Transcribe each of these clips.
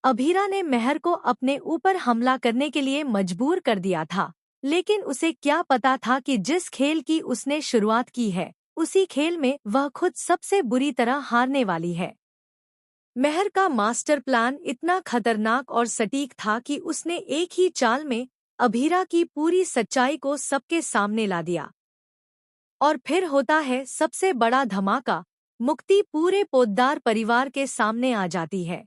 अभीरा ने मेहर को अपने ऊपर हमला करने के लिए मजबूर कर दिया था, लेकिन उसे क्या पता था कि जिस खेल की उसने शुरुआत की है, उसी खेल में वह खुद सबसे बुरी तरह हारने वाली है। मेहर का मास्टर प्लान इतना खतरनाक और सटीक था कि उसने एक ही चाल में अभीरा की पूरी सच्चाई को सबके सामने ला दिया। और फिर होता है सबसे बड़ा धमाका, मुक्ति पूरे पोद्दार परिवार के सामने आ जाती है।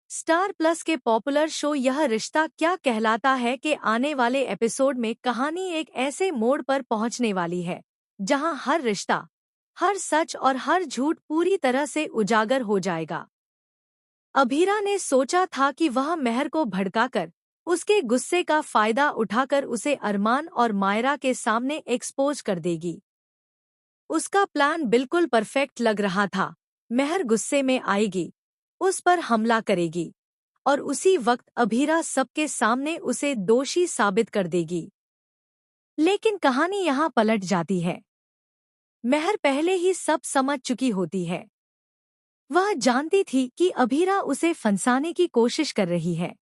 स्टार प्लस के पॉपुलर शो यह रिश्ता क्या कहलाता है के आने वाले एपिसोड में कहानी एक ऐसे मोड़ पर पहुंचने वाली है, जहां हर रिश्ता, हर सच और हर झूठ पूरी तरह से उजागर हो जाएगा। अभीरा ने सोचा था कि वह मेहर को भड़काकर, उसके गुस्से का फायदा उठाकर उसे अरमान और मायरा के सामने एक्सपोज कर देगी। उसका प्लान बिल्कुल परफेक्ट लग रहा था। मेहर गुस्से में आएगी, उस पर हमला करेगी और उसी वक्त अभीरा सबके सामने उसे दोषी साबित कर देगी। लेकिन कहानी यहाँ पलट जाती है। मेहर पहले ही सब समझ चुकी होती है। वह जानती थी कि अभीरा उसे फंसाने की कोशिश कर रही है।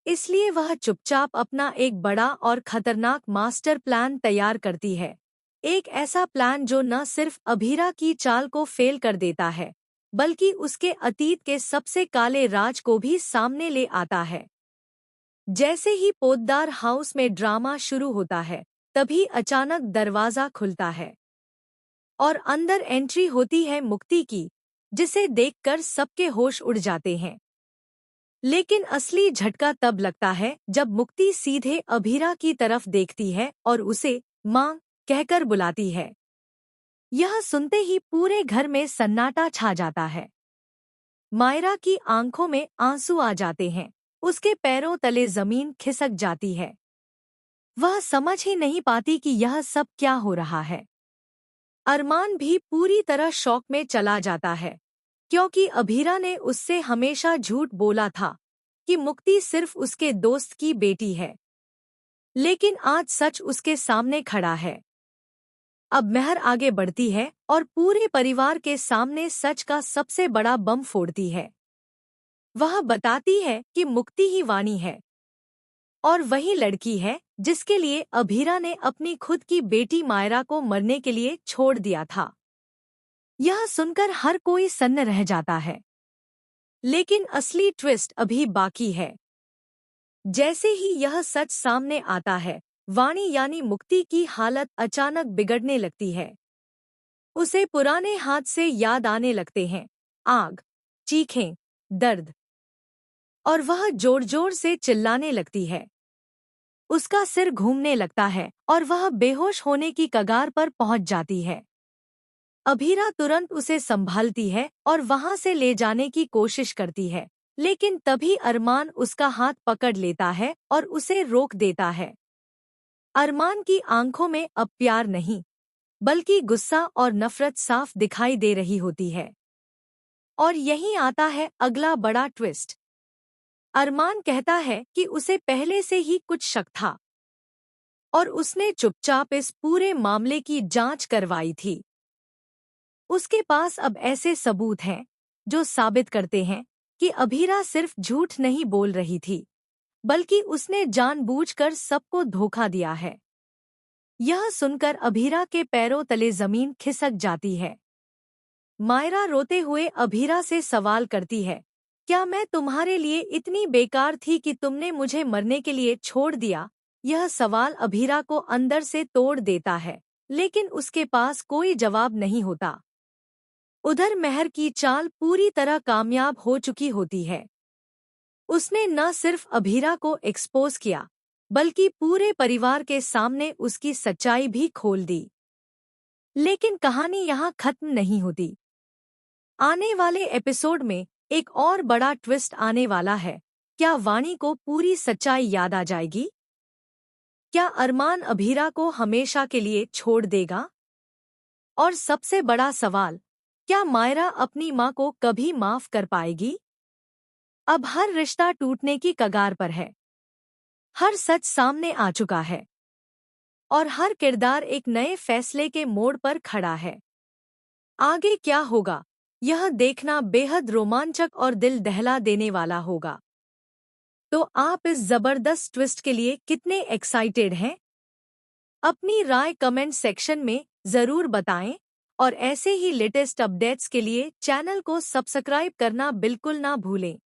इसलिए वह चुपचाप अपना एक बड़ा और खतरनाक मास्टर प्लान तैयार करती है। एक ऐसा प्लान जो न सिर्फ अभीरा की चाल को फेल कर देता है, बल्कि उसके अतीत के सबसे काले राज को भी सामने ले आता है। जैसे ही पोद्दार हाउस में ड्रामा शुरू होता है, तभी अचानक दरवाजा खुलता है और अंदर एंट्री होती है मुक्ति की, जिसे देखकर सबके होश उड़ जाते हैं। लेकिन असली झटका तब लगता है जब मुक्ति सीधे अभीरा की तरफ देखती है और उसे माँ कहकर बुलाती है। यह सुनते ही पूरे घर में सन्नाटा छा जाता है। मायरा की आंखों में आंसू आ जाते हैं, उसके पैरों तले जमीन खिसक जाती है। वह समझ ही नहीं पाती कि यह सब क्या हो रहा है। अरमान भी पूरी तरह शॉक में चला जाता है, क्योंकि अभीरा ने उससे हमेशा झूठ बोला था कि मुक्ति सिर्फ उसके दोस्त की बेटी है। लेकिन आज सच उसके सामने खड़ा है। अब मेहर आगे बढ़ती है और पूरे परिवार के सामने सच का सबसे बड़ा बम फोड़ती है। वह बताती है कि मुक्ति ही वाणी है और वही लड़की है जिसके लिए अभीरा ने अपनी खुद की बेटी मायरा को मरने के लिए छोड़ दिया था। यह सुनकर हर कोई सन्न रह जाता है। लेकिन असली ट्विस्ट अभी बाकी है। जैसे ही यह सच सामने आता है, वाणी यानी मुक्ति की हालत अचानक बिगड़ने लगती है। उसे पुराने हादसे याद आने लगते हैं, आग, चीखें, दर्द, और वह जोर जोर से चिल्लाने लगती है। उसका सिर घूमने लगता है और वह बेहोश होने की कगार पर पहुंच जाती है। अभीरा तुरंत उसे संभालती है और वहां से ले जाने की कोशिश करती है, लेकिन तभी अरमान उसका हाथ पकड़ लेता है और उसे रोक देता है। अरमान की आंखों में अब प्यार नहीं, बल्कि गुस्सा और नफरत साफ दिखाई दे रही होती है। और यहीं आता है अगला बड़ा ट्विस्ट। अरमान कहता है कि उसे पहले से ही कुछ शक था और उसने चुपचाप इस पूरे मामले की जांच करवाई थी। उसके पास अब ऐसे सबूत हैं जो साबित करते हैं कि अभीरा सिर्फ झूठ नहीं बोल रही थी, बल्कि उसने जानबूझकर सबको धोखा दिया है। यह सुनकर अभीरा के पैरों तले जमीन खिसक जाती है। मायरा रोते हुए अभीरा से सवाल करती है, क्या मैं तुम्हारे लिए इतनी बेकार थी कि तुमने मुझे मरने के लिए छोड़ दिया? यह सवाल अभीरा को अंदर से तोड़ देता है, लेकिन उसके पास कोई जवाब नहीं होता। उधर मेहर की चाल पूरी तरह कामयाब हो चुकी होती है। उसने न सिर्फ अभीरा को एक्सपोज किया, बल्कि पूरे परिवार के सामने उसकी सच्चाई भी खोल दी। लेकिन कहानी यहाँ खत्म नहीं होती। आने वाले एपिसोड में एक और बड़ा ट्विस्ट आने वाला है। क्या वाणी को पूरी सच्चाई याद आ जाएगी? क्या अरमान अभीरा को हमेशा के लिए छोड़ देगा? और सबसे बड़ा सवाल, क्या मायरा अपनी माँ को कभी माफ कर पाएगी? अब हर रिश्ता टूटने की कगार पर है। हर सच सामने आ चुका है और हर किरदार एक नए फैसले के मोड़ पर खड़ा है। आगे क्या होगा, यह देखना बेहद रोमांचक और दिल दहला देने वाला होगा। तो आप इस जबरदस्त ट्विस्ट के लिए कितने एक्साइटेड हैं? अपनी राय कमेंट सेक्शन में ज़रूर बताएं और ऐसे ही लेटेस्ट अपडेट्स के लिए चैनल को सब्सक्राइब करना बिल्कुल ना भूलें।